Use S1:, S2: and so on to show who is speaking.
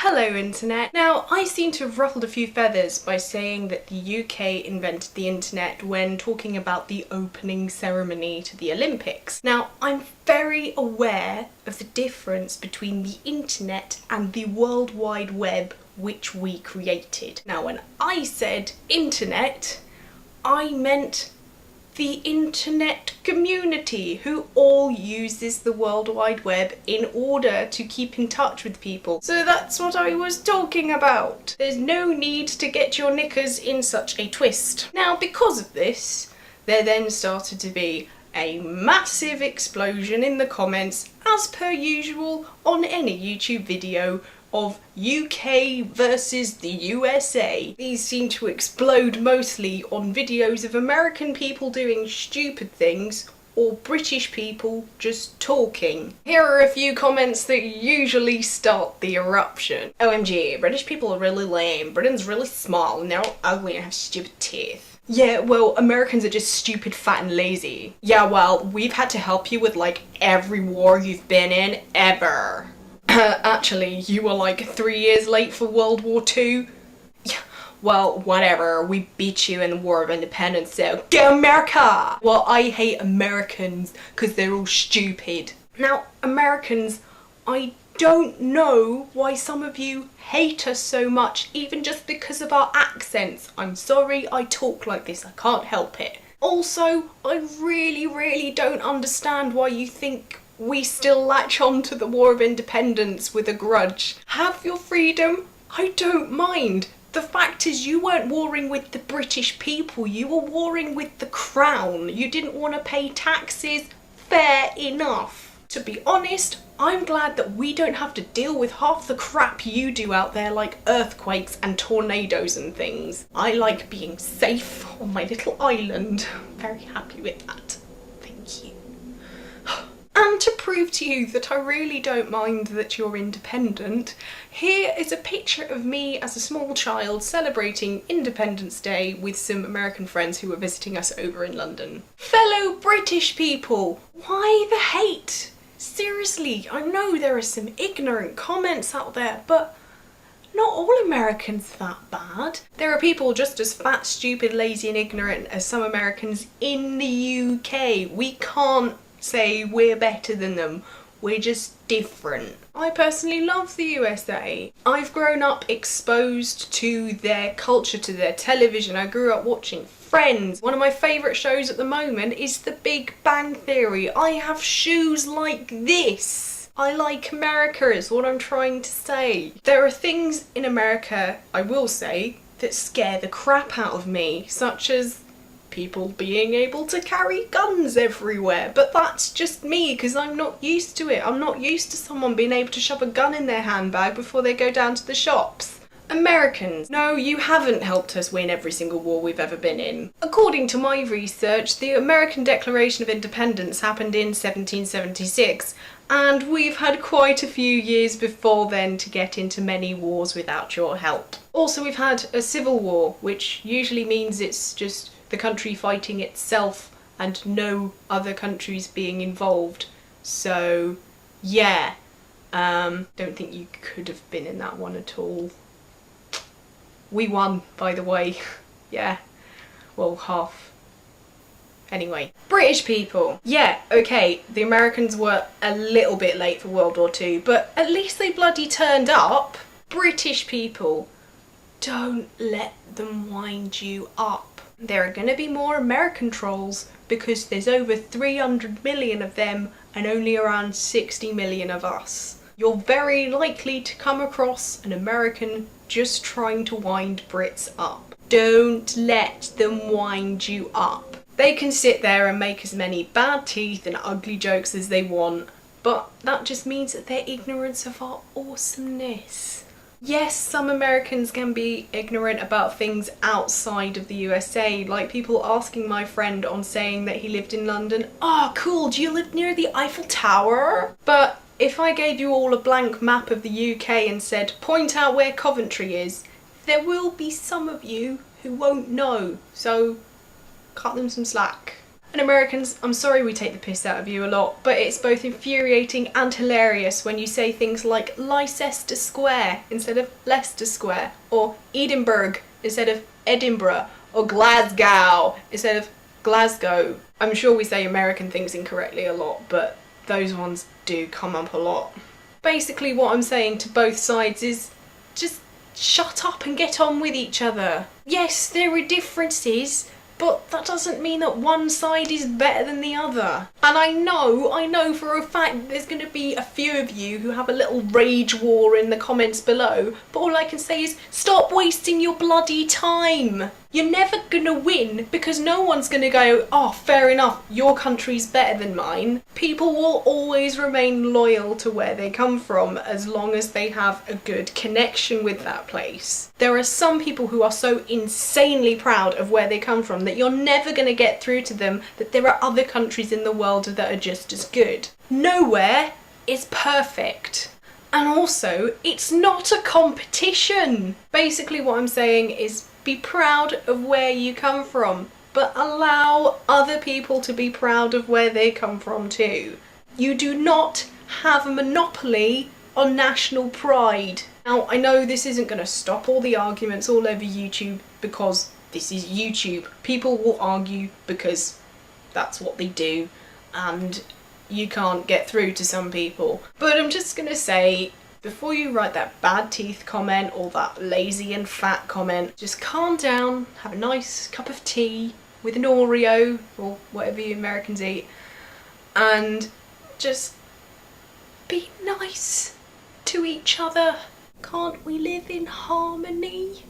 S1: Hello internet. Now, I seem to have ruffled a few feathers by saying that the UK invented the internet when talking about the opening ceremony to the Olympics. Now, I'm very aware of the difference between the internet and the World Wide Web which we created. Now, when I said internet, I meant the internet community who all uses the World Wide Web in order to keep in touch with people. So that's what I was talking about. There's no need to get your knickers in such a twist. Now, because of this, there then started to be a massive explosion in the comments, as per usual on any YouTube video, of UK versus the USA. These seem to explode mostly on videos of American people doing stupid things or British people just talking. Here are a few comments that usually start the eruption. OMG, British people are really lame. Britain's really small and they're all ugly and have stupid teeth. Yeah, well, Americans are just stupid, fat and lazy. Yeah, well, we've had to help you with like every war you've been in ever. Actually, you were like 3 years late for World War II. Yeah, well, whatever, we beat you in the War of Independence, so go America! Well, I hate Americans because they're all stupid. Now, Americans, I don't know why some of you hate us so much, even just because of our accents. I'm sorry I talk like this, I can't help it. Also, I really don't understand why you think we still latch on to the War of Independence with a grudge. Have your freedom, I don't mind. The fact is you weren't warring with the British people, you were warring with the Crown. You didn't want to pay taxes, fair enough. To be honest, I'm glad that we don't have to deal with half the crap you do out there, like earthquakes and tornadoes and things. I like being safe on my little island. Very happy with that. Thank you. And to prove to you that I really don't mind that you're independent, here is a picture of me as a small child celebrating Independence Day with some American friends who were visiting us over in London. Fellow British people, why the hate? Seriously, I know there are some ignorant comments out there, but not all Americans are that bad. There are people just as fat, stupid, lazy and ignorant as some Americans in the UK. We can't say we're better than them, we're just different. I personally love the USA. I've grown up exposed to their culture, to their television. I grew up watching Friends. One of my favourite shows at the moment is The Big Bang Theory. I have shoes like this. I like America is what I'm trying to say. There are things in America, I will say, that scare the crap out of me, such as people being able to carry guns everywhere, but that's just me because I'm not used to it. I'm not used to someone being able to shove a gun in their handbag before they go down to the shops. Americans, no, you haven't helped us win every single war we've ever been in. According to my research, the American Declaration of Independence happened in 1776, and we've had quite a few years before then to get into many wars without your help. Also, we've had a civil war, which usually means it's just the country fighting itself and no other countries being involved. So yeah, don't think you could have been in that one at all. We won, by the way. Yeah, well, half. Anyway, British people. Yeah, okay, the Americans were a little bit late for World War II, but at least they bloody turned up. British people, don't let them wind you up. There are going to be more American trolls because there's over 300 million of them and only around 60 million of us. You're very likely to come across an American just trying to wind Brits up. Don't let them wind you up. They can sit there and make as many bad teeth and ugly jokes as they want, but that just means that they're ignorant of our awesomeness. Yes, some Americans can be ignorant about things outside of the USA, like people asking my friend on saying that he lived in London, "Oh, cool, do you live near the Eiffel Tower?" But if I gave you all a blank map of the UK and said, point out where Coventry is, there will be some of you who won't know, so cut them some slack. And Americans, I'm sorry we take the piss out of you a lot, but it's both infuriating and hilarious when you say things like Leicester Square instead of Leicester Square, or Edinburgh instead of Edinburgh, or Glasgow instead of Glasgow. I'm sure we say American things incorrectly a lot, but those ones do come up a lot. Basically what I'm saying to both sides is just shut up and get on with each other. Yes, there are differences, but that doesn't mean that one side is better than the other. And I know for a fact that there's going to be a few of you who have a little rage war in the comments below, but all I can say is stop wasting your bloody time. You're never gonna win because no one's gonna go, oh, fair enough, your country's better than mine. People will always remain loyal to where they come from as long as they have a good connection with that place. There are some people who are so insanely proud of where they come from that you're never gonna get through to them that there are other countries in the world that are just as good. Nowhere is perfect. And also, it's not a competition. Basically what I'm saying is be proud of where you come from, but allow other people to be proud of where they come from too. You do not have a monopoly on national pride. Now, I know this isn't going to stop all the arguments all over YouTube because this is YouTube. People will argue because that's what they do and you can't get through to some people. But I'm just going to say, before you write that bad teeth comment or that lazy and fat comment, just calm down, have a nice cup of tea with an Oreo or whatever you Americans eat, and just be nice to each other. Can't we live in harmony?